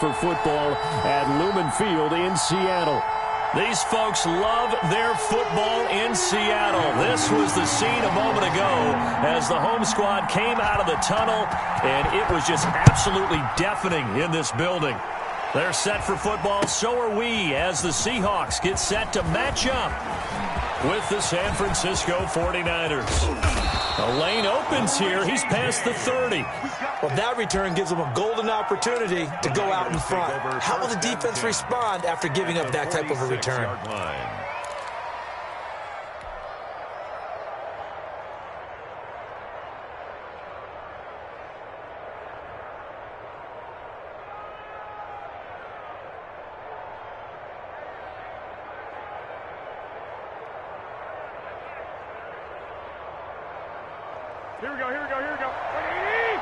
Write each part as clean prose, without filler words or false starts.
for football at Lumen Field in Seattle. These folks love their football in Seattle. This was the scene a moment ago as the home squad came out of the tunnel, and it was just absolutely deafening in this building. They're set for football, so are we, as the Seahawks get set to match up with the San Francisco 49ers. The lane opens here. He's past the 30. Well, that return gives them a golden opportunity to go out in front. How will the defense respond after giving up that type of a return? Here we go, here we go, here we go. 180!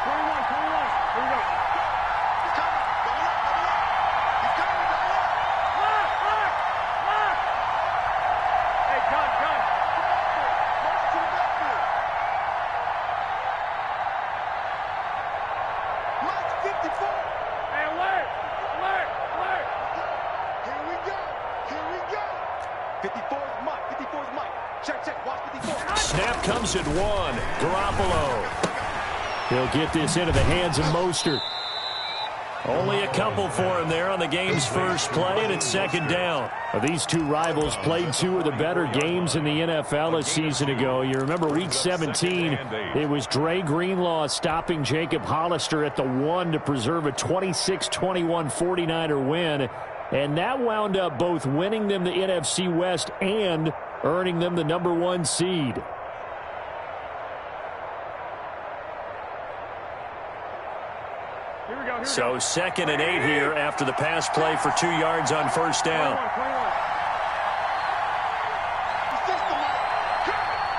21, 21. Here we go. He's coming. He's coming. Lock! Hey, gun. March to the backfield. March 54. Hey, alert! Here we go. 54 is Mike. Check. Watch 54. Snap comes at one. Garoppolo. He'll get this into the hands of Mostert. Only a couple for him there on the game's first play, and it's second down. These two rivals played two of the better games in the NFL a season ago. You remember Week 17, it was Dre Greenlaw stopping Jacob Hollister at the 1 to preserve a 26-21 49er win. And that wound up both winning them the NFC West and earning them the #1 seed. So 2nd and 8 here after the pass play for 2 yards on first down.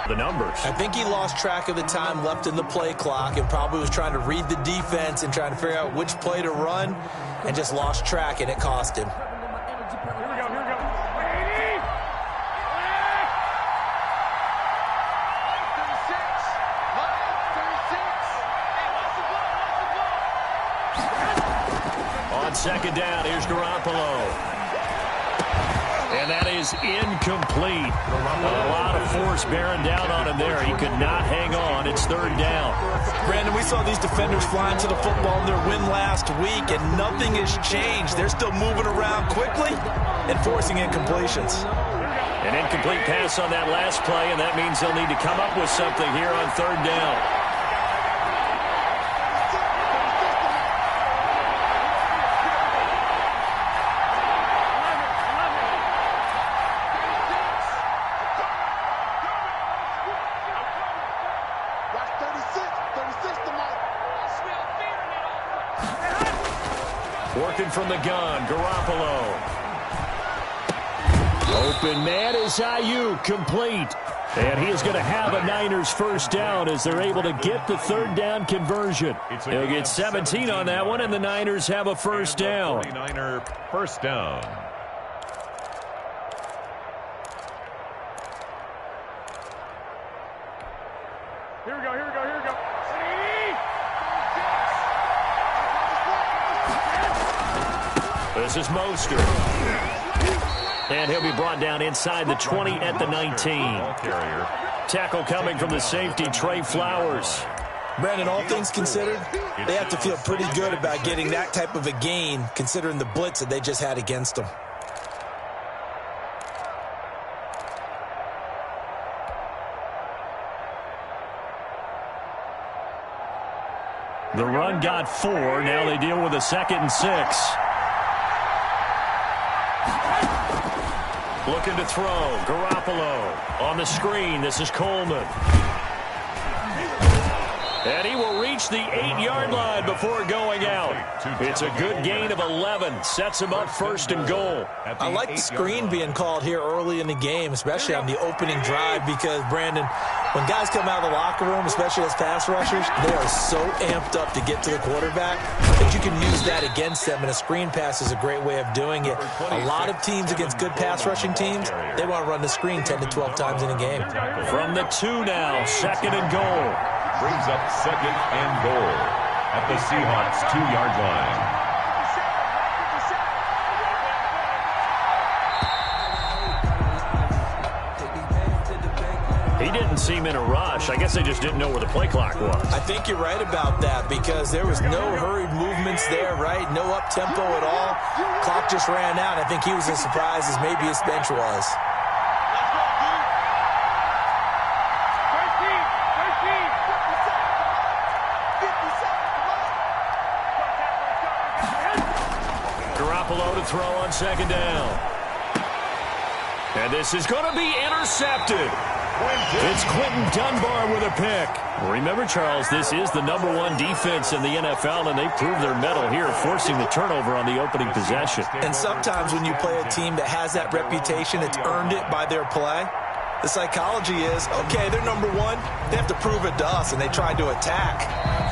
The numbers. I think he lost track of the time left in the play clock and probably was trying to read the defense and trying to figure out which play to run and just lost track, and it cost him. Second down, here's Garoppolo. And that is incomplete. A lot of force bearing down on him there. He could not hang on. It's third down. Brandon, we saw these defenders flying to the football in their win last week, and nothing has changed. They're still moving around quickly and forcing incompletions. An incomplete pass on that last play, and that means they'll need to come up with something here on third down. Working from the gun, Garoppolo. Open man is Ayuk, complete. And he is going to have a Niners first down as they're able to get the third down conversion. He'll get 17 on that one, and the Niners have a first down. 49er first down. Here we go. This is Mostert. And he'll be brought down inside the 20 at the 19. Tackle coming from the safety, Trey Flowers. Brandon, all things considered, they have to feel pretty good about getting that type of a gain, considering the blitz that they just had against them. The run got 4. Now they deal with a 2nd and 6. Looking to throw. Garoppolo on the screen. This is Coleman. And he will reach the 8-yard line before going out. It's a good gain of 11. Sets him up first and goal. I like the screen being called here early in the game, especially on the opening drive, because, Brandon, when guys come out of the locker room, especially as pass rushers, they are so amped up to get to the quarterback that you can use that against them, and a screen pass is a great way of doing it. A lot of teams against good pass rushing teams, they want to run the screen 10 to 12 times in a game. From the 2 now, 2nd and goal. Brings up 2nd and goal. at the Seahawks 2-yard line. He didn't seem in a rush. I guess they just didn't know where the play clock was. I think you're right about that because there was no hurried movements there, right? No up-tempo at all. Clock just ran out. I think he was as surprised as maybe his bench was. Garoppolo to throw on second down. And this is going to be intercepted. It's Quentin Dunbar with a pick. Remember, Charles, this is the #1 defense in the NFL, and they proved their mettle here, forcing the turnover on the opening possession. And sometimes when you play a team that has that reputation, it's earned it by their play. The psychology is, okay, they're #1. They have to prove it to us, and they tried to attack.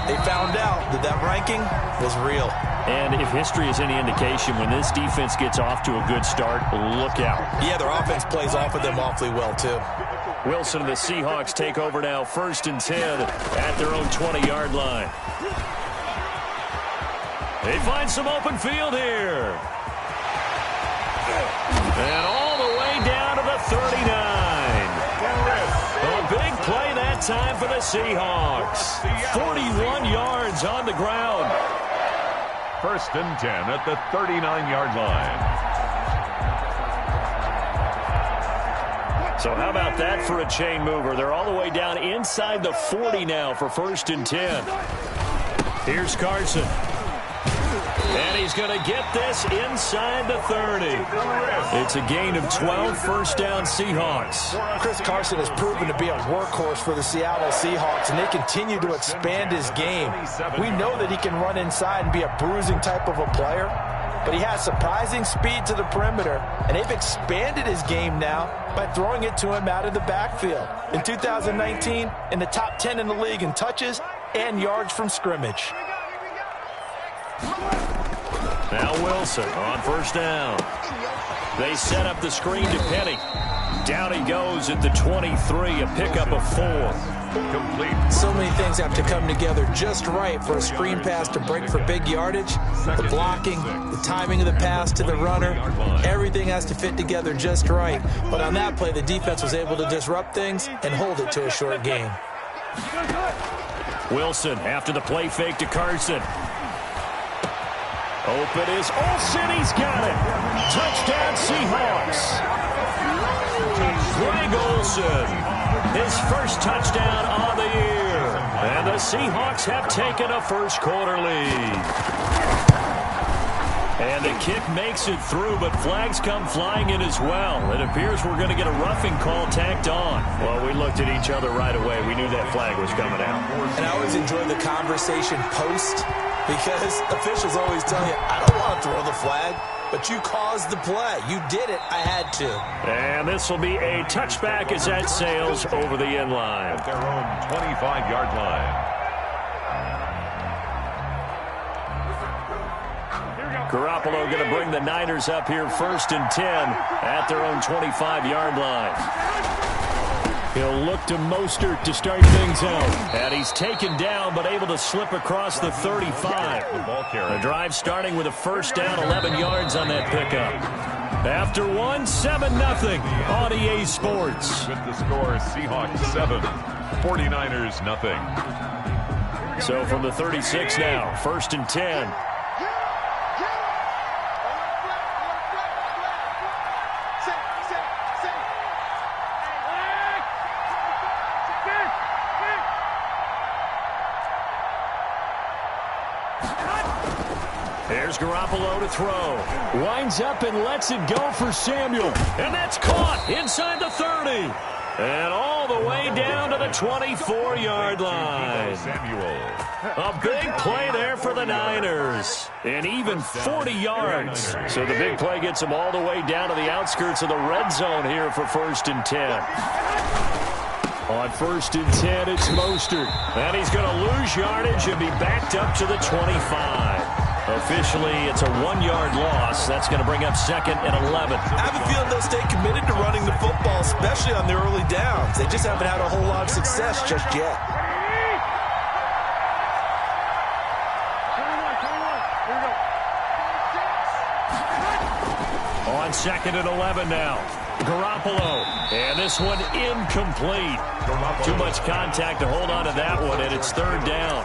They found out that that ranking was real. And if history is any indication, when this defense gets off to a good start, look out. Yeah, their offense plays off of them awfully well, too. Wilson and the Seahawks take over now, 1st and 10 at their own 20-yard line. They find some open field here. And all the way down to the 39. A big play that time for the Seahawks. 41 yards on the ground. 1st and 10 at the 39-yard line. So how about that for a chain mover? They're all the way down inside the 40 now for 1st and 10. Here's Carson. And he's going to get this inside the 30. It's a gain of 12, 1st down Seahawks. Chris Carson has proven to be a workhorse for the Seattle Seahawks, and they continue to expand his game. We know that he can run inside and be a bruising type of a player, but he has surprising speed to the perimeter, and they've expanded his game now by throwing it to him out of the backfield. In 2019, in the top 10 in the league in touches and yards from scrimmage. Now Wilson on 1st down. They set up the screen to Penny. Down he goes at the 23, a pickup of 4. Complete. So many things have to come together just right for a screen pass to break for big yardage. The blocking, the timing of the pass to the runner, everything has to fit together just right. But on that play, the defense was able to disrupt things and hold it to a short gain. Wilson after the play fake to Carson. Open is Olsen. He's got it. Touchdown Seahawks. Greg Olsen, his first touchdown on the year. And the Seahawks have taken a first-quarter lead. And the kick makes it through, but flags come flying in as well. It appears we're going to get a roughing call tacked on. Well, we looked at each other right away. We knew that flag was coming out. And I always enjoy the conversation post, because officials always tell you, I don't want to throw the flag, but you caused the play. You did it. I had to. And this will be a touchback as that sails over the end line. At their own 25-yard line. Garoppolo going to bring the Niners up here 1st and 10 at their own 25-yard line. He'll look to Mostert to start things out. And he's taken down but able to slip across the 35. The drive starting with a 1st down, 11 yards on that pickup. After 1, 7-0 on EA Sports. With the score, Seahawks 7, 49ers 0. So from the 36 now, 1st and 10. There's Garoppolo to throw. Winds up and lets it go for Samuel. And that's caught inside the 30. And all the way down to the 24-yard line. A big play there for the Niners. And even 40 yards. So the big play gets them all the way down to the outskirts of the red zone here for 1st and 10. On 1st and 10, it's Mostert. And he's going to lose yardage and be backed up to the 25. Officially, it's a 1-yard loss. That's going to bring up 2nd and 11. I have a feeling they'll stay committed to running the football, especially on the early downs. They just haven't had a whole lot of success just yet. on 2nd and 11 now. Garoppolo, and this one incomplete. Too much contact to hold on to that one, and it's 3rd down.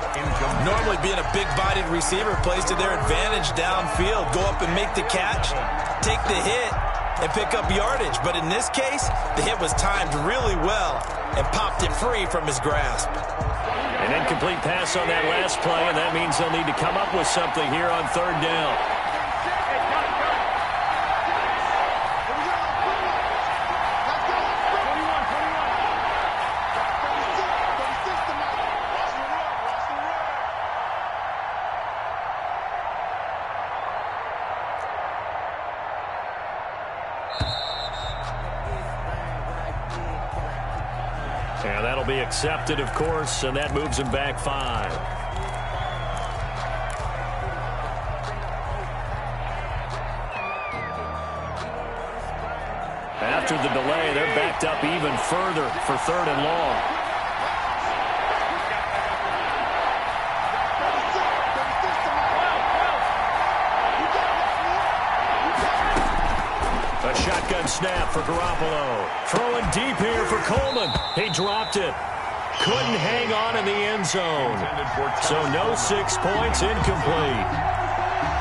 Normally being a big-bodied receiver plays to their advantage downfield. Go up and make the catch, take the hit, and pick up yardage. But in this case, the hit was timed really well and popped it free from his grasp. An incomplete pass on that last play, and that means they'll need to come up with something here on 3rd down. And that'll be accepted, of course, and that moves him back 5. After the delay, they're backed up even further for 3rd and long. A shotgun snap for Garoppolo. Throwing deep here for Coleman. He dropped it. Couldn't hang on in the end zone. So no 6 points, incomplete.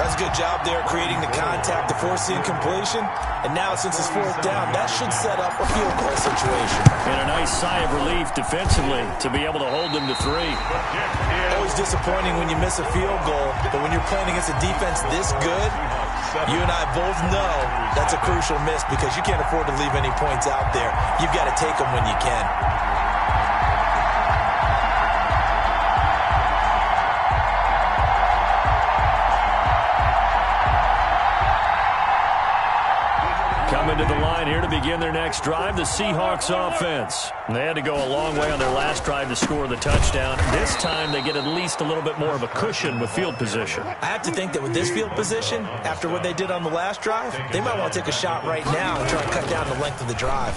That's a good job there creating the contact to force the incompletion. And now since it's 4th down, that should set up a field goal situation. And a nice sigh of relief defensively to be able to hold them to 3. Always disappointing when you miss a field goal, but when you're playing against a defense this good, you and I both know that's a crucial miss because you can't afford to leave any points out there. You've got to take them when you can. Coming to the line here to begin their next drive, the Seahawks offense. They had to go a long way on their last drive to score the touchdown. This time they get at least a little bit more of a cushion with field position. I have to think that with this field position, after what they did on the last drive, they might want to take a shot right now and try and cut down the length of the drive.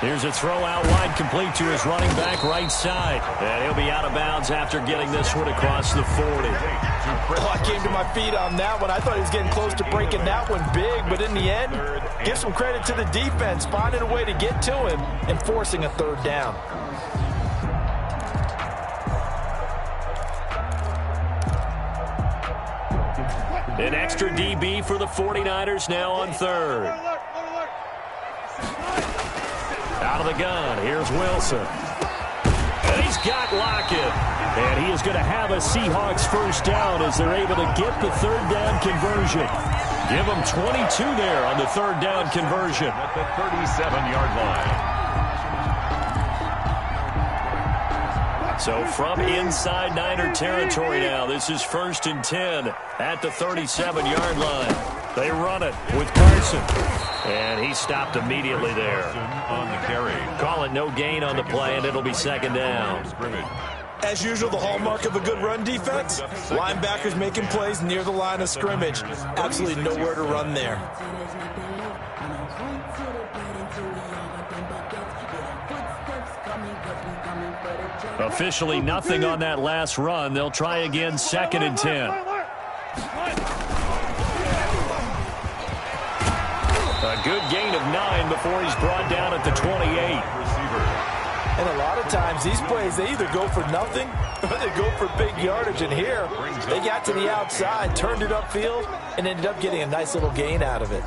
Here's a throw out wide, complete to his running back right side. And he'll be out of bounds after getting this one across the 40. Oh, I came to my feet on that one. I thought he was getting close to breaking that one big, but in the end, give some credit to the defense, finding a way to get to him and forcing a 3rd down. An extra DB for the 49ers now on 3rd. Out of the gun, here's Wilson. And he's got Lockett. And he is going to have a Seahawks 1st down as they're able to get the 3rd down conversion. Give them 22 there on the 3rd down conversion. At the 37-yard line. So from inside Niner territory now, this is 1st and 10 at the 37-yard line. They run it with Carson. And he stopped immediately there. On the carry. Call it no gain on the play, and it'll be 2nd down. As usual, the hallmark of a good run defense, linebackers making plays near the line of scrimmage. Absolutely nowhere to run there. Officially nothing on that last run. They'll try again 2nd and 10. A good gain of 9 before he's brought down at the 28. And a lot of times, these plays, they either go for nothing or they go for big yardage. And here, they got to the outside, turned it upfield, and ended up getting a nice little gain out of it.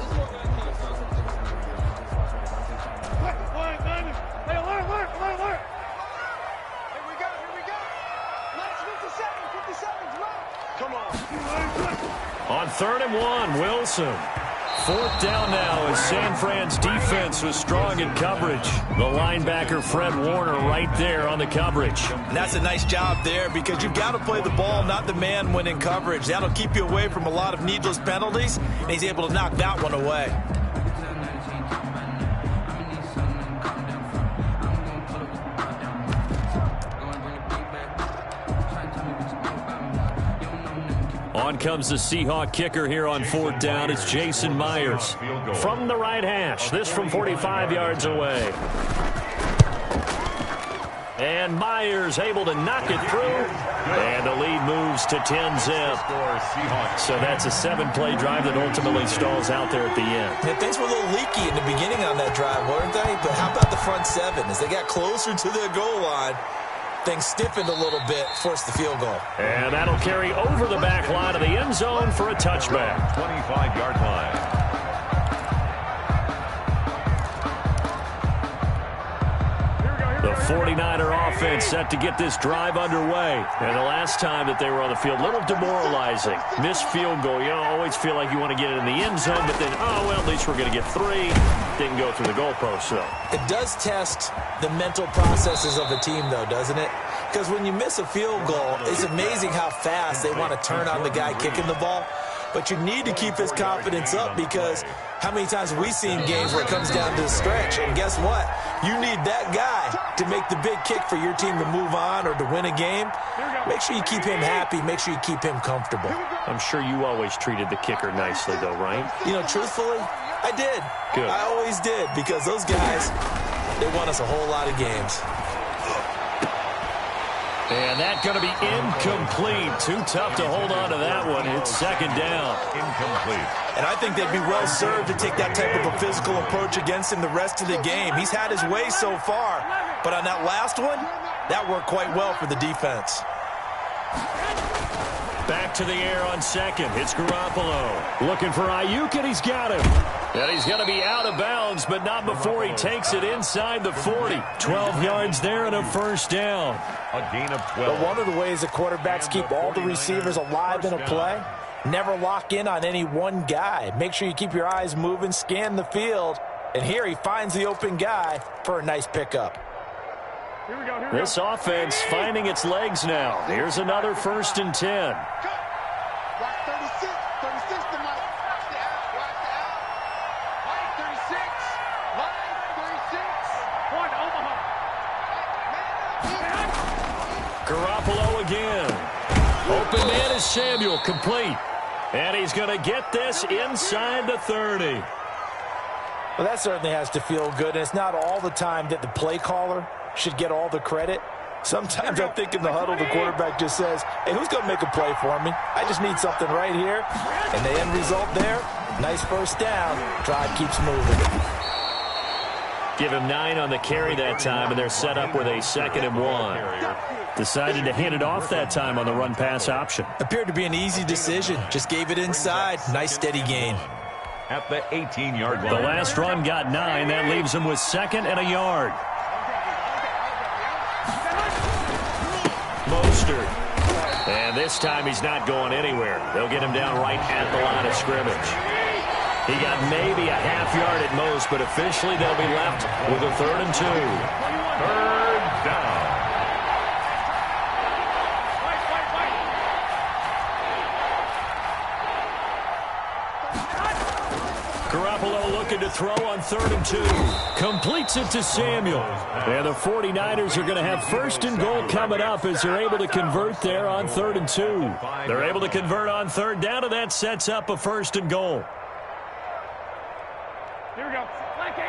On 3rd and 1, Wilson. 4th down now as San Fran's defense was strong in coverage. The linebacker Fred Warner right there on the coverage. And that's a nice job there because you've got to play the ball, not the man when in coverage. That'll keep you away from a lot of needless penalties, and he's able to knock that one away. On comes the Seahawk kicker here on 4th down. It's Jason Myers from the right hash. This from 45 yards away. And Myers able to knock it through. And the lead moves to 10-zip. So that's a 7-play drive that ultimately stalls out there at the end. Yeah, things were a little leaky in the beginning on that drive, weren't they? But how about the front 7? As they got closer to their goal line, things stiffened a little bit, forced the field goal. And that'll carry over the back line of the end zone for a touchback. 25-yard line. The 49er offense set to get this drive underway. And the last time that they were on the field, a little demoralizing. Missed field goal. You always feel like you want to get it in the end zone, but then, oh, well, at least we're going to get 3. Didn't go through the goalpost, though. It does test the mental processes of a team, though, doesn't it? Because when you miss a field goal, it's amazing how fast they want to turn on the guy kicking the ball. But you need to keep his confidence up, because how many times have we seen games where it comes down to the stretch? And guess what? You need that guy to make the big kick for your team to move on or to win a game. Make sure you keep him happy. Make sure you keep him comfortable. I'm sure you always treated the kicker nicely, though, right? You know, truthfully, I did. Good. I always did, because those guys, they won us a whole lot of games. And that's going to be incomplete. Too tough to hold on to that one. It's second down. Incomplete. And I think they'd be well served to take that type of a physical approach against him the rest of the game. He's had his way so far, but on that last one, that worked quite well for the defense. Back to the air on second. It's Garoppolo. Looking for Ayuk, and he's got him. And he's going to be out of bounds, but not before he takes it inside the 40. 12 yards there and a first down. A gain of 12. But one of the ways the quarterbacks keep all the receivers alive in a play, never lock in on any one guy. Make sure you keep your eyes moving, scan the field, and here he finds the open guy for a nice pickup. This offense finding its legs now. Here's another 1st and 10. Watch 36. 36 tonight. Watch the out. Watch the out. Line 36. Line 36. Point Omaha. Garoppolo again. Open man is Samuel, complete. And he's going to get this inside the 30. Well, that certainly has to feel good, and it's not all the time that the play caller should get all the credit. Sometimes I think in the huddle, the quarterback just says, hey, who's going to make a play for me? I just need something right here. And the end result there, nice first down. Drive keeps moving. Give him 9 on the carry that time, and they're set up with a 2nd and 1. Decided to hand it off that time on the run-pass option. Appeared to be an easy decision. Just gave it inside. Nice steady gain. At the 18-yard line. The last run got 9. That leaves him with 2nd and a yard. Mostert. And this time he's not going anywhere. They'll get him down right at the line of scrimmage. He got maybe a half yard at most, but officially they'll be left with a 3rd and 2. 3rd down. Garoppolo looking to throw on 3rd and 2. Completes it to Samuel. And the 49ers are going to have 1st and goal coming up as they're able to convert there on 3rd and 2. They're able to convert on 3rd down, and that sets up a 1st and goal. Here we go. Like 80.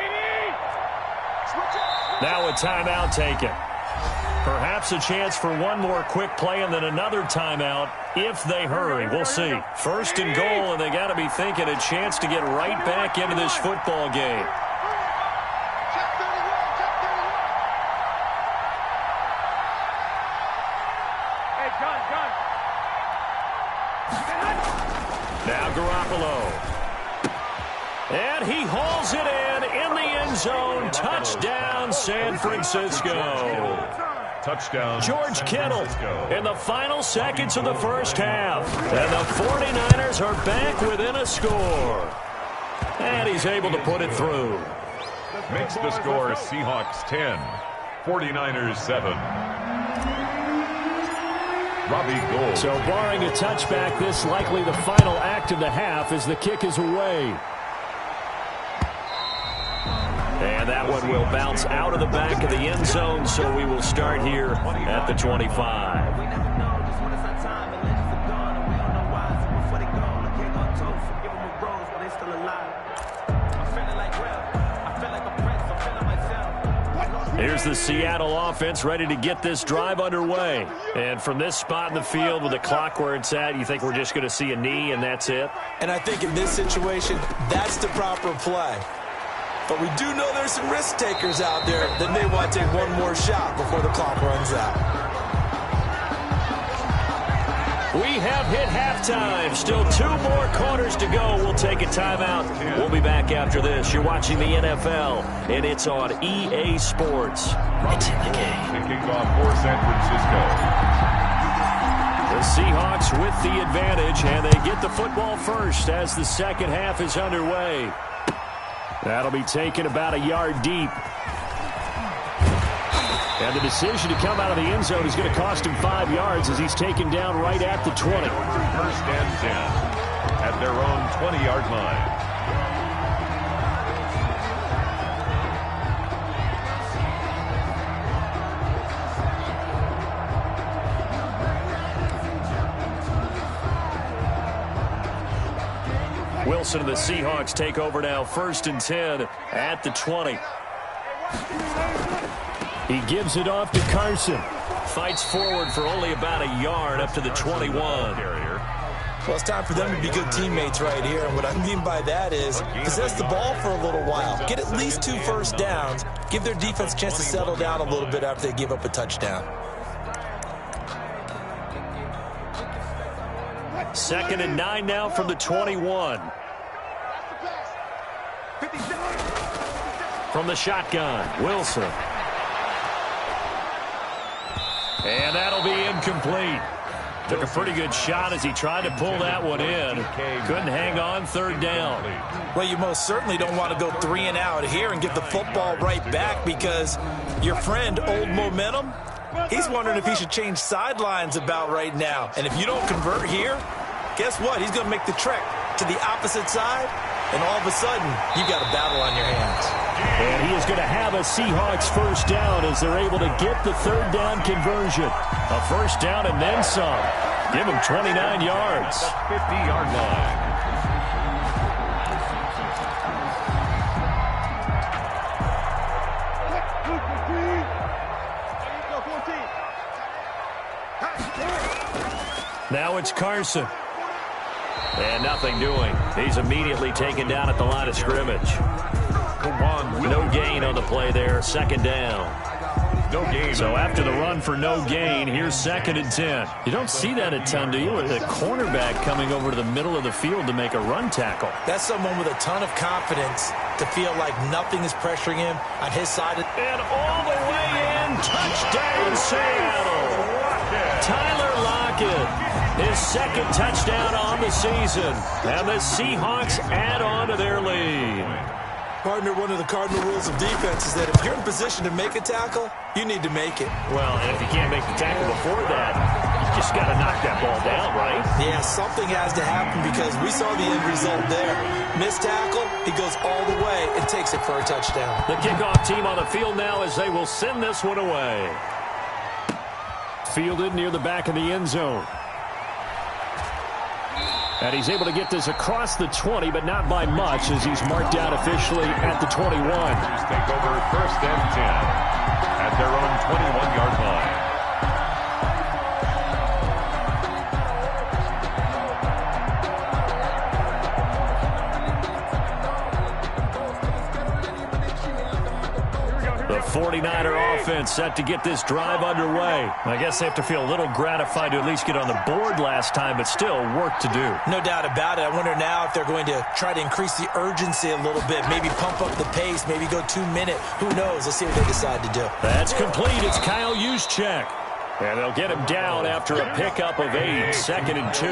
Now a timeout taken. Perhaps a chance for one more quick play and then another timeout if they hurry. We'll see. 1st and goal, and they got to be thinking a chance to get right back into this football game. Check 31. Check 31. Hey, gun. Now Garoppolo. And he hauls it in the end zone. Touchdown, San Francisco. Touchdown. George Kittle in the final seconds of the first half. And the 49ers are back within a score. And he's able to put it through. Makes the score Seahawks 10, 49ers 7. Robbie Gould. So barring a touchback, this likely the final act of the half as the kick is away. And that one will bounce out of the back of the end zone, so we will start here at the 25. Here's Here's the Seattle offense ready to get this drive underway. And from this spot in the field with the clock where it's at, you think we're just going to see a knee and that's it? And I think in this situation, that's the proper play. But we do know there's some risk takers out there that may want to take one more shot before the clock runs out. We have hit halftime. Still 2 more quarters to go. We'll take a timeout. We'll be back after this. You're watching the NFL, and it's on EA Sports. It's in the game. Kicking off for San Francisco. The Seahawks with the advantage, and they get the football first as the second half is underway. That'll be taken about a yard deep. And the decision to come out of the end zone is going to cost him 5 yards as he's taken down right at the 20. First and 10 at their own 20-yard line. Wilson and the Seahawks take over now, first and 10 at the 20. He gives it off to Carson. Fights forward for only about a yard up to the 21. Well, it's time for them to be good teammates right here. And what I mean by that is possess the ball for a little while. Get at least 2 first downs. Give their defense a chance to settle down a little bit after they give up a touchdown. Second and 9 now from the 21. From the shotgun, Wilson. And that'll be incomplete. Took a pretty good shot as he tried to pull that one in. Couldn't hang on, third down. Well, you most certainly don't want to go 3 and out here and give the football right back because your friend, Old Momentum, he's wondering if he should change sidelines about right now. And if you don't convert here, guess what? He's going to make the trek to the opposite side, and all of a sudden, you've got a battle on your hands. And he is going to have a Seahawks first down as they're able to get the third down conversion. A first down and then some. Give him 29 yards. 50-yard line. Now it's Carson. And nothing doing. He's immediately taken down at the line of scrimmage. No gain on the play there. Second down. No gain. So after the run for no gain, here's second and 10. You don't see that a ton, do you? With a cornerback coming over to the middle of the field to make a run tackle. That's someone with a ton of confidence to feel like nothing is pressuring him on his side. And all the way in. Touchdown, Seattle. Tyler Lockett. His second touchdown on the season. And the Seahawks add on to their lead. Partner, one of the cardinal rules of defense is that if you're in position to make a tackle, you need to make it. Well, and if you can't make the tackle before that, you just got to knock that ball down, right? Yeah, something has to happen because we saw the end result there. Missed tackle, he goes all the way and takes it for a touchdown. The kickoff team on the field now as they will send this one away. Fielded near the back of the end zone. And he's able to get this across the 20, but not by much as he's marked out officially at the 21. Take over first and 10 at their own 21-yard line. The 49er offense set to get this drive underway. I guess they have to feel a little gratified to at least get on the board last time, but still work to do. No doubt about it. I wonder now if they're going to try to increase the urgency a little bit, maybe pump up the pace, maybe go 2 minute. Who knows? Let's see what they decide to do. That's complete. It's Kyle Juszczyk. And they'll get him down after a pickup of 8. Second and 2.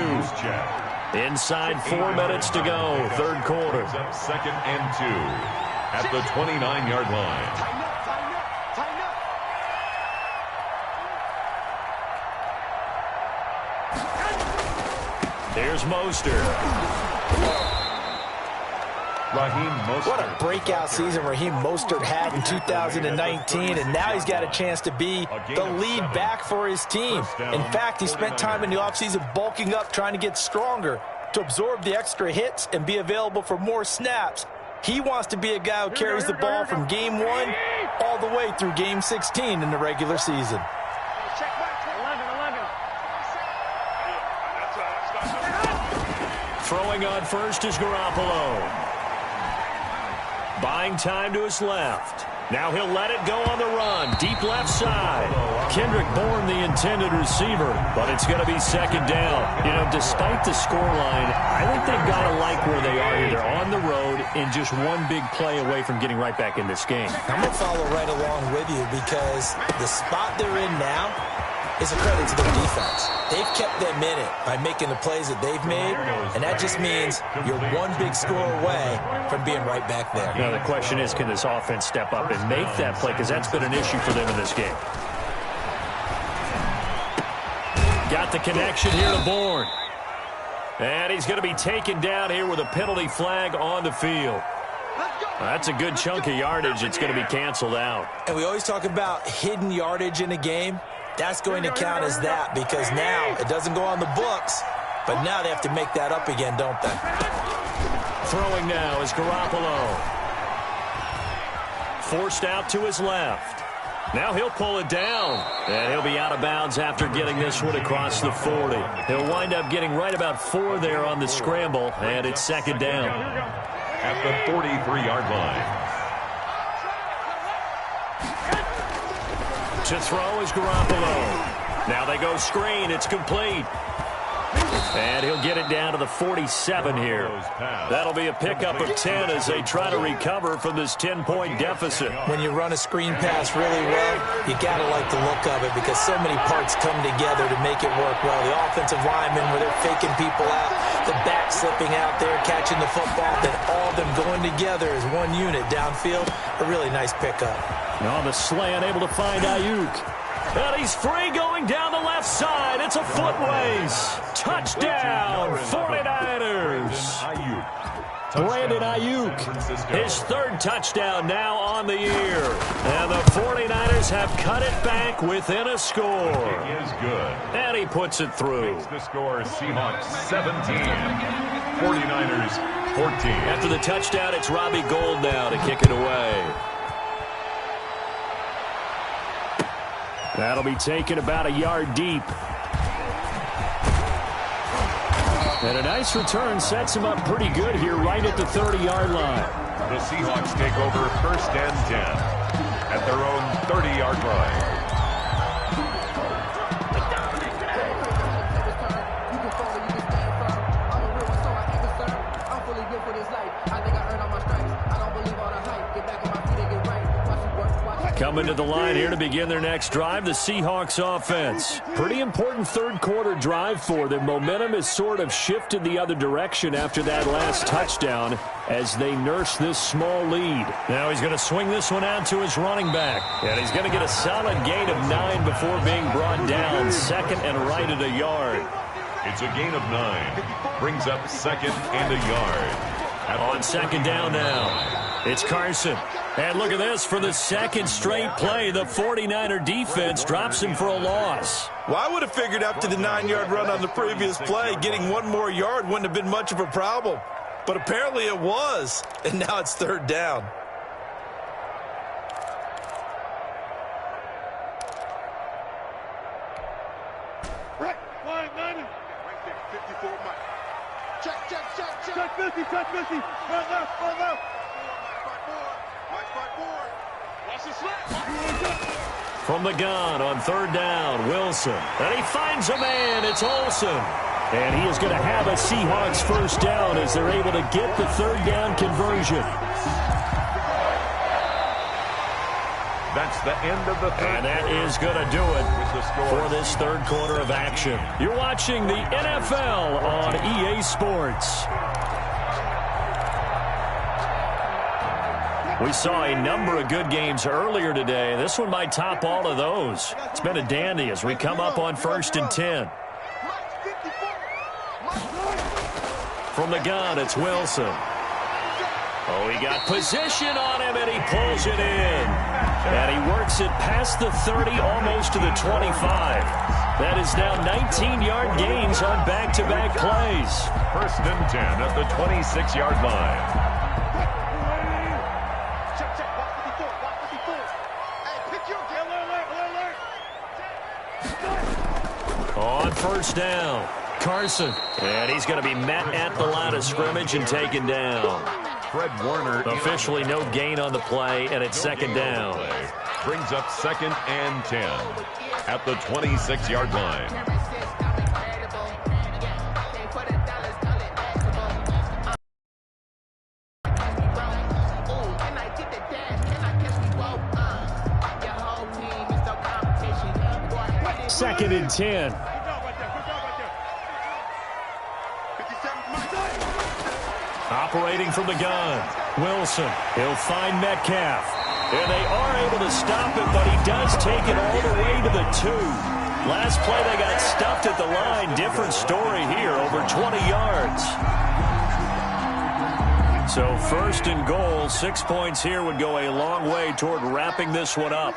Inside 4 minutes to go. Third quarter. Second and 2 at the 29-yard line. Here's Mostert. Raheem Mostert. What a breakout season Raheem Mostert had in 2019, and now he's got a chance to be the lead back for his team. In fact, he spent time in the offseason bulking up, trying to get stronger to absorb the extra hits and be available for more snaps. He wants to be a guy who carries the ball from game 1 all the way through Game 16 in the regular season. Throwing on first is Garoppolo. Buying time to his left. Now he'll let it go on the run. Deep left side. Kendrick Bourne, the intended receiver, but it's going to be second down. You know, despite the scoreline, I think they've got to like where they are here. They're on the road and just one big play away from getting right back in this game. I'm going to follow right along with you because the spot they're in now is a credit to their defense. They've kept them in it by making the plays that they've made, and that just means you're one big score away from being right back there. Now, the question is, can this offense step up and make that play? Because that's been an issue for them in this game. Got the connection here to Bourne. And he's going to be taken down here with a penalty flag on the field. That's a good chunk of yardage. It's going to be canceled out. And we always talk about hidden yardage in a game. That's going to count as that because now it doesn't go on the books, but now they have to make that up again, don't they? Throwing now is Garoppolo. Forced out to his left. Now he'll pull it down, and he'll be out of bounds after getting this one across the 40. He'll wind up getting right about 4 there on the scramble, and it's second down. At the 43-yard line. To throw is Garoppolo. Now they go screen. It's complete. And he'll get it down to the 47 here. That'll be a pickup of 10 as they try to recover from this 10-point deficit. When you run a screen pass really well, you got to like the look of it because so many parts come together to make it work well. The offensive linemen, where they're faking people out, the back slipping out there, catching the football, then all of them going together as one unit downfield. A really nice pickup. On the slant, able to find Ayuk. And he's free going down the left side. It's a footways. Touchdown, 49ers. Brandon Ayuk, his third touchdown now on the year. And the 49ers have cut it back within a score. It is good. And he puts it through. Makes the score Seahawks 17, 49ers 14. After the touchdown, it's Robbie Gould now to kick it away. That'll be taken about a yard deep. And a nice return sets him up pretty good here right at the 30-yard line. The Seahawks take over first and 10 at their own 30-yard line. Coming to the line here to begin their next drive, the Seahawks offense. Pretty important third quarter drive for them. Momentum has sort of shifted the other direction after that last touchdown as they nurse this small lead. Now he's going to swing this one out to his running back. And he's going to get a solid gain of 9 before being brought down. Second and right at a yard. It's a gain of 9. Brings up second and a yard. On second down now, it's Carson. And look at this, for the second straight play, the 49er defense drops him for a loss. Well, I would have figured after the 9-yard run on the previous play, getting one more yard wouldn't have been much of a problem. But apparently it was, and now it's third down. Right, line 90. Right there, 54 Mike. Check 50, check 50. Right left. From the gun on third down, Wilson. And he finds a man. It's Olsen. And he is going to have a Seahawks first down as they're able to get the third down conversion. That's the end of the third. And that is going to do it for this third quarter of action. You're watching the NFL on EA Sports. We saw a number of good games earlier today. This one might top all of those. It's been a dandy as we come up on first and 10. From the gun, it's Wilson. Oh, he got position on him, and he pulls it in. And he works it past the 30, almost to the 25. That is now 19-yard gains on back-to-back plays. First and 10 at the 26-yard line. first down. Carson. And he's going to be met at the line of scrimmage and taken down. Fred Warner. Officially no gain on the play, and it's second down. Brings up 2nd and 10 at the 26-yard line. Second and 10. Operating from the gun. Wilson. He'll find Metcalf. And they are able to stop it, but he does take it all the way to the 2. Last play they got stuffed at the line. Different story here, over 20 yards. So 1st and goal, 6 points here would go a long way toward wrapping this one up.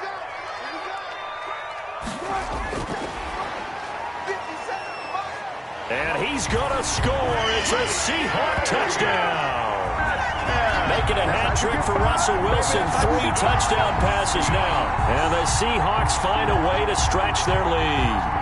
And he's going to score. It's a Seahawk touchdown. Making a hat trick for Russell Wilson. 3 touchdown passes now. And the Seahawks find a way to stretch their lead.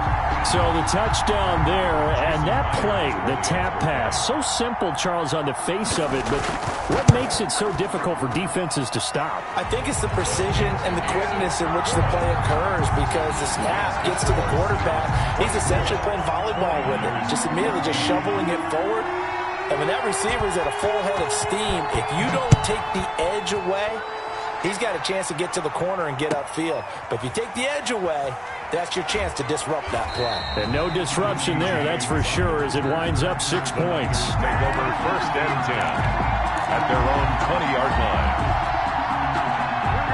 So the touchdown there, and that play, the tap pass, so simple, Charles, on the face of it, but what makes it so difficult for defenses to stop? I think it's the precision and the quickness in which the play occurs, because the snap gets to the quarterback. He's essentially playing volleyball with it, just immediately just shoveling it forward. And when that receiver's at a full head of steam, if you don't take the edge away, he's got a chance to get to the corner and get upfield. But if you take the edge away, that's your chance to disrupt that play. And no disruption there, that's for sure, as it winds up 6 points. Take over 1st and 10 at their own 20-yard line.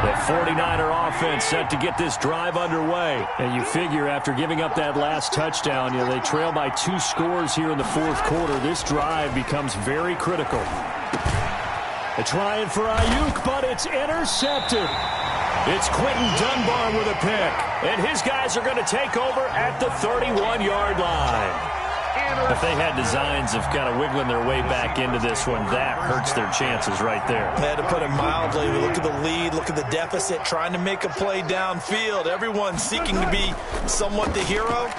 The 49er offense set to get this drive underway. And you figure after giving up that last touchdown, they trail by 2 scores here in the 4th quarter. This drive becomes very critical. A trying for Ayuk, but it's intercepted. It's Quentin Dunbar with a pick. And his guys are going to take over at the 31-yard line. If they had designs of kind of wiggling their way back into this one, that hurts their chances right there. They had to put it mildly. Look at the lead. Look at the deficit. Trying to make a play downfield. Everyone seeking to be somewhat the hero.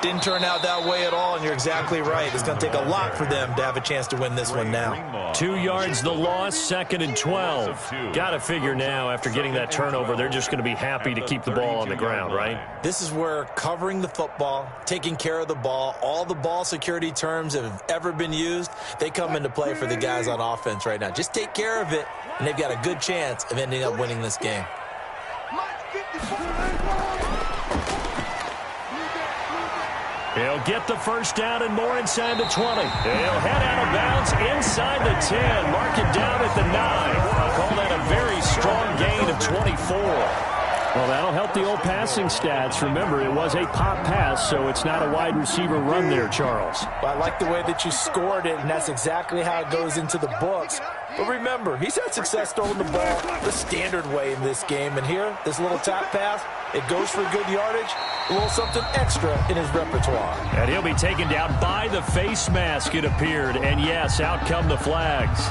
Didn't turn out that way at all, and you're exactly right. It's going to take a lot for them to have a chance to win this one now. 2 yards the loss, 2nd and 12. Got to figure now, after getting that turnover, they're just going to be happy to keep the ball on the ground, right? This is where covering the football, taking care of the ball, all the ball security terms that have ever been used, they come into play for the guys on offense right now. Just take care of it, and they've got a good chance of ending up winning this game. He'll get the first down and more inside the 20. He'll head out of bounds inside the 10. Mark it down at the 9. I'll call that a very strong gain of 24. Well, that'll help the old passing stats. Remember, it was a pop pass, so it's not a wide receiver run there, Charles. Well, I like the way that you scored it, and that's exactly how it goes into the books. But remember, he's had success throwing the ball the standard way in this game. And here, this little tap pass, it goes for good yardage, a little something extra in his repertoire. And he'll be taken down by the face mask, it appeared. And, yes, out come the flags.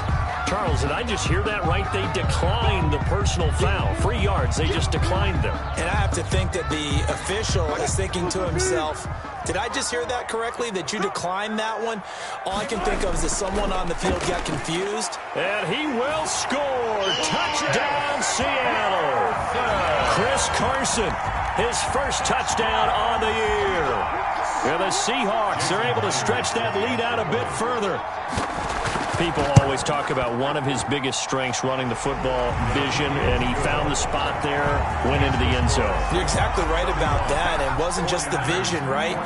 Charles, did I just hear that right? They declined the personal foul. 3 yards, they just declined them. And I have to think that the official is thinking to himself, did I just hear that correctly, that you declined that one? All I can think of is that someone on the field got confused. And he will score. Touchdown, Seattle. Chris Carson, his first touchdown on the year. And the Seahawks are able to stretch that lead out a bit further. People always talk about one of his biggest strengths, running the football, vision, and he found the spot there, went into the end zone. You're exactly right about that. It wasn't just the vision, right?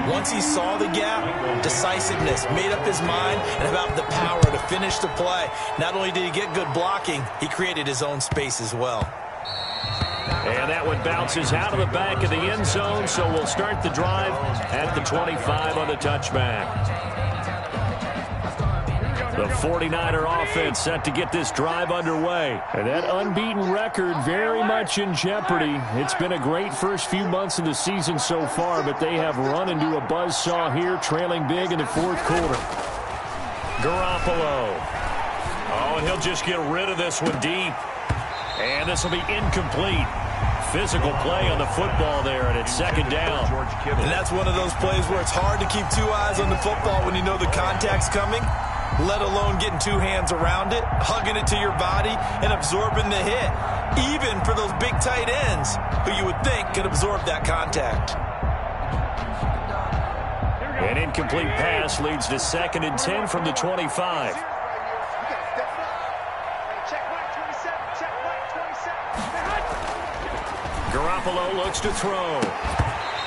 Once he saw the gap, decisiveness, made up his mind, and about the power to finish the play. Not only did he get good blocking, he created his own space as well. And that one bounces out of the back of the end zone, so we'll start the drive at the 25 on the touchback. The 49er offense set to get this drive underway. And that unbeaten record very much in jeopardy. It's been a great first few months of the season so far, but they have run into a buzzsaw here, trailing big in the 4th quarter. Garoppolo. Oh, and he'll just get rid of this one deep. And this will be incomplete. physical play on the football there, and it's second down. And that's one of those plays where it's hard to keep two eyes on the football when you know the contact's coming, let alone getting two hands around it, hugging it to your body, and absorbing the hit, even for those big tight ends who you would think could absorb that contact. An incomplete pass leads to 2nd and 10 from the 25. Garoppolo looks to throw.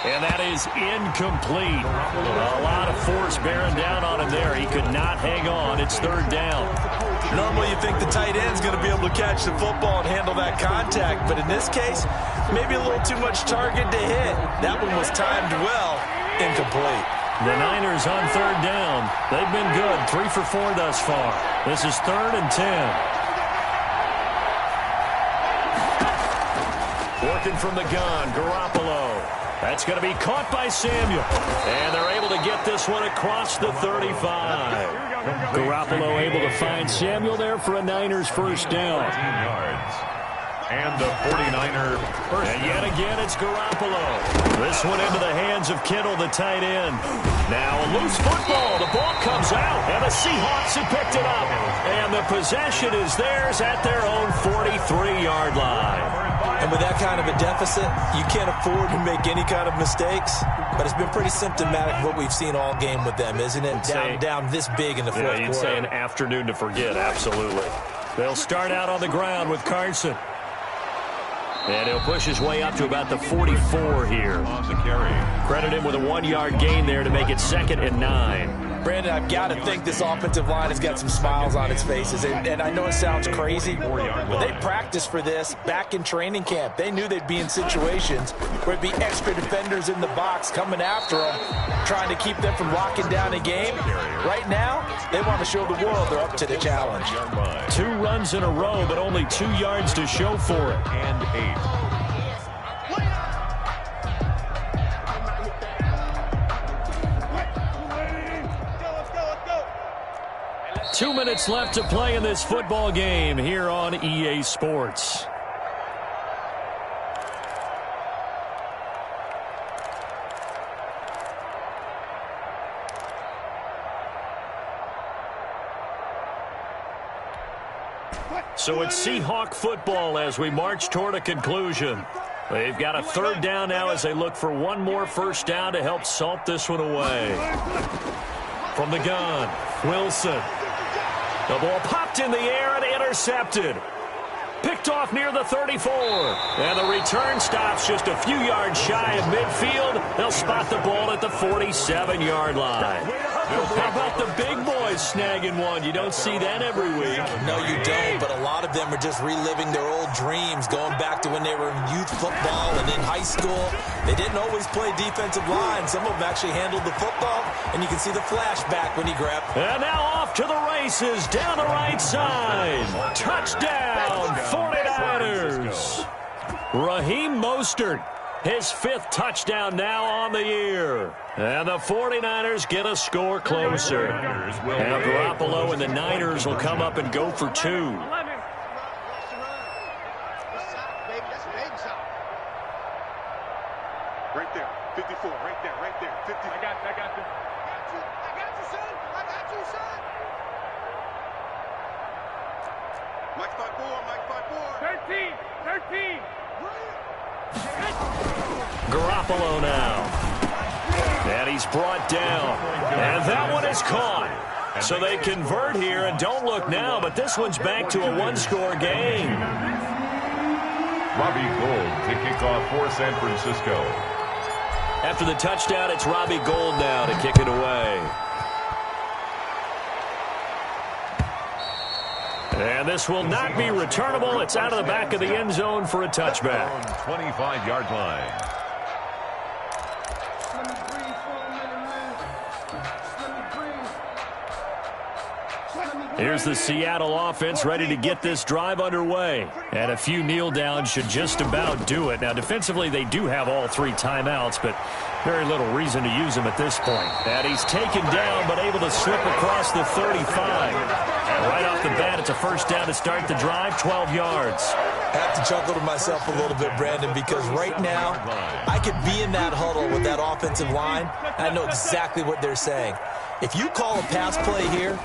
And that is incomplete. A lot of force bearing down on him there. He could not hang on. It's 3rd down. Normally you think the tight end's going to be able to catch the football and handle that contact. But in this case, maybe a little too much target to hit. That one was timed well. Incomplete. The Niners on 3rd down. They've been good. 3 for 4 thus far. This is 3rd and 10. Working from the gun, Garoppolo. That's going to be caught by Samuel. And they're able to get this one across the 35. Garoppolo able to find Samuel there for a Niners first down. 14 yards. And the 49er first. And yet again, it's Garoppolo. This one into the hands of Kittle, the tight end. Now a loose football. The ball comes out, and the Seahawks have picked it up. And the possession is theirs at their own 43-yard line. And with that kind of a deficit, you can't afford to make any kind of mistakes. But it's been pretty symptomatic of what we've seen all game with them, isn't it? Down this big in the fourth quarter. You'd say an afternoon to forget, absolutely. They'll start out on the ground with Carson. And he'll push his way up to about the 44 here. On the carry. Credit him with a 1-yard gain there to make it 2nd and 9. Brandon, I've got to think this offensive line has got some smiles on its faces. And I know it sounds crazy, but they practiced for this back in training camp. They knew they'd be in situations where it'd be extra defenders in the box coming after them, trying to keep them from locking down a game. Right now, they want to show the world they're up to the challenge. 2 runs in a row, but only 2 yards to show for it. And 8. 2 minutes left to play in this football game here on EA Sports. So it's Seahawk football as we march toward a conclusion. They've got a 3rd down now as they look for one more first down to help salt this one away. From the gun, Wilson. The ball popped in the air and intercepted. Picked off near the 34. And the return stops just a few yards shy of midfield. They'll spot the ball at the 47-yard line. How about the big boys snagging one? You don't see that every week. No, you don't, but a lot of them are just reliving their old dreams, going back to when they were in youth football and in high school. They didn't always play defensive line. Some of them actually handled the football, and you can see the flashback when he grabbed. And now off to the races down the right side. Touchdown, 49ers. Raheem Mostert, his 5th touchdown now on the year. And the 49ers get a score closer. Now Garoppolo and the Niners will come up and go for 2. Right there, 54, right there, 50. I got you. I got you, son. I got you, son. Mike 5-4. 13. Garoppolo now. And he's brought down. And that one is caught. So they convert here, and don't look now, but this one's back to a 1-score game. Robbie Gould to kick off for San Francisco. After the touchdown, it's Robbie Gould now to kick it away. And this will not be returnable. It's out of the back of the end zone for a touchback. 25-yard line. Here's the Seattle offense ready to get this drive underway. And a few kneel downs should just about do it. Now, defensively, they do have all 3 timeouts, but very little reason to use them at this point. And he's taken down, but able to slip across the 35. Right off the bat, it's a first down to start the drive, 12 yards. I have to chuckle to myself a little bit, Brandon, because right now I could be in that huddle with that offensive line, and I know exactly what they're saying. If you call a pass play here,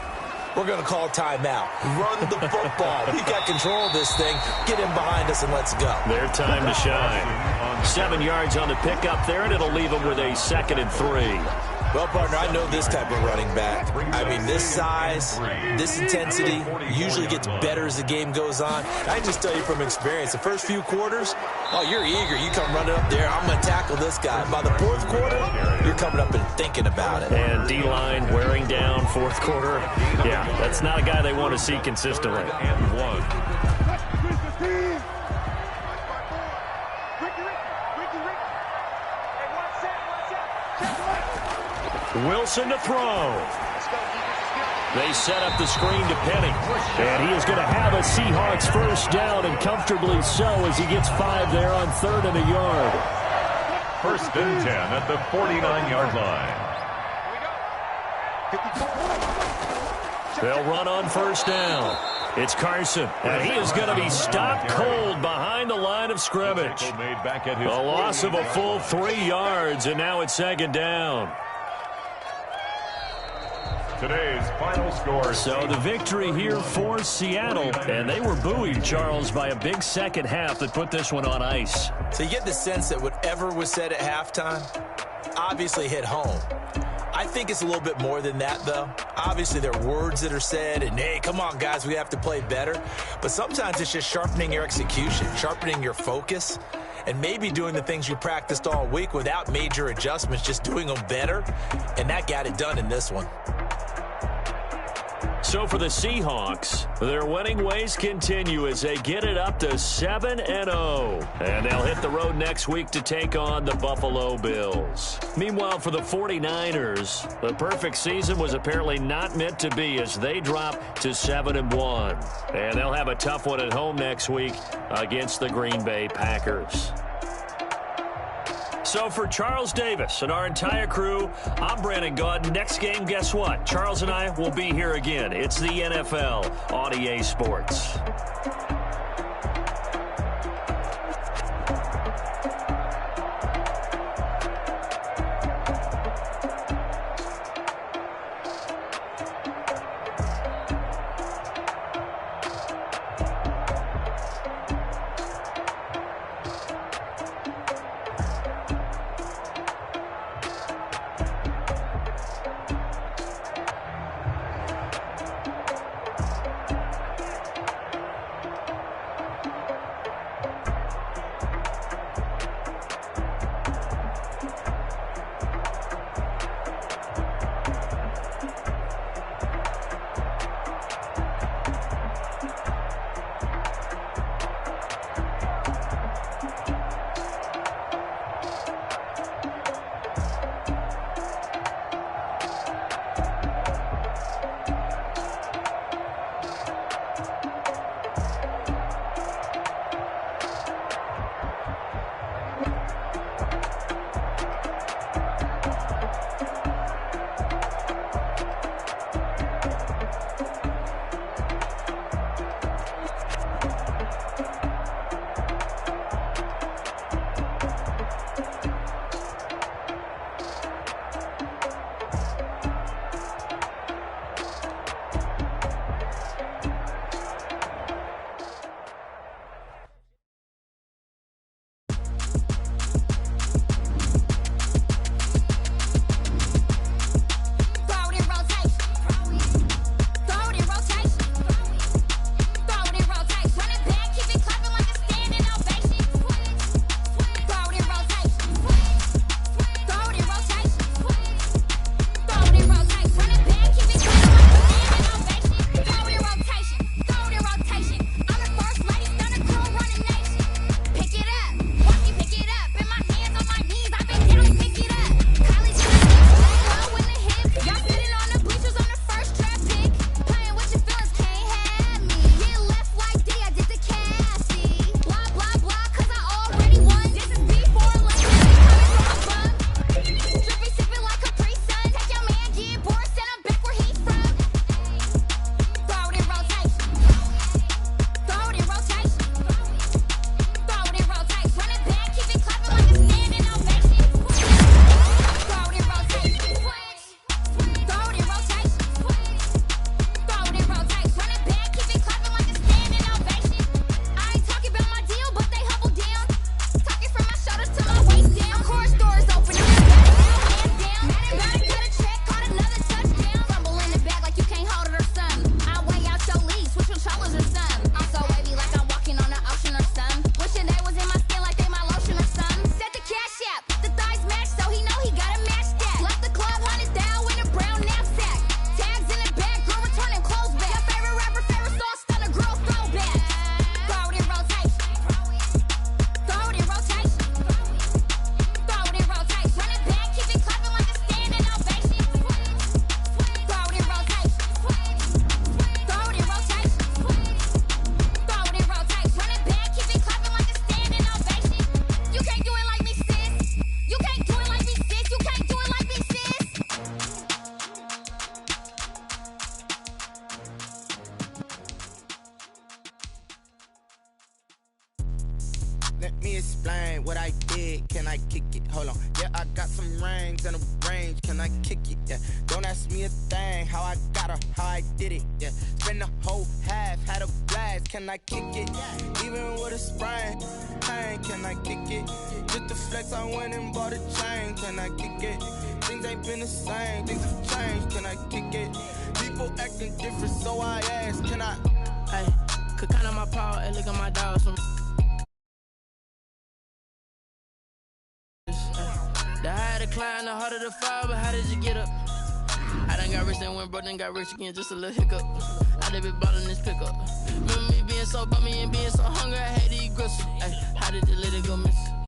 we're going to call timeout. Run the football. We've got control of this thing. Get in behind us and let's go. Their time to shine. 7 yards on the pickup there, and it'll leave them with a 2nd and 3. Well, partner, I know this type of running back. I mean, this size, this intensity usually gets better as the game goes on. I can just tell you from experience, the first few quarters, oh, you're eager. You come running up there, I'm going to tackle this guy. By the fourth quarter, you're coming up and thinking about it. And D-line wearing down fourth quarter. Yeah, that's not a guy they want to see consistently. And 1. Wilson to throw. They set up the screen to Penny. And he is going to have a Seahawks first down, and comfortably so, as he gets 5 there on 3rd and a yard. 1st and 10 at the 49-yard line. They'll run on first down. It's Carson, and he is going to be stopped cold behind the line of scrimmage. A loss of a full 3 yards, and now it's 2nd down. Today's final score. So the victory here for Seattle, and they were buoyed, Charles, by a big second half that put this one on ice. So you get the sense that whatever was said at halftime obviously hit home. I think it's a little bit more than that, though. Obviously, there are words that are said, and, hey, come on, guys, we have to play better. But sometimes it's just sharpening your execution, sharpening your focus, and maybe doing the things you practiced all week without major adjustments, just doing them better, and that got it done in this one. So for the Seahawks, their winning ways continue as they get it up to 7-0. And they'll hit the road next week to take on the Buffalo Bills. Meanwhile, for the 49ers, the perfect season was apparently not meant to be as they drop to 7-1. And they'll have a tough one at home next week against the Green Bay Packers. So for Charles Davis and our entire crew, I'm Brandon Gaudin. Next game, guess what? Charles and I will be here again. It's the NFL on EA Sports. Let me explain what I did. Can I kick it? Hold on. Yeah, I got some rings and a range. Can I kick it? Yeah. Don't ask me a thing. How I got her, how I did it. Yeah. Spend the whole half, had a blast. Can I kick it? Even with a sprain. Pain, can I kick it? Just the flex, I went and bought a chain. Can I kick it? Things ain't been the same. Things have changed. Can I kick it? People acting different, so I ask. Can I? Hey, could count on my power and look at my dogs from. The higher the climb, the harder the fall, but how did you get up? I done got rich and went broke, then got rich again, just a little hiccup. I done been ballin' this pickup. Remember me being so bummy and being so hungry, I had to eat gristle. Ay, how did the little go miss?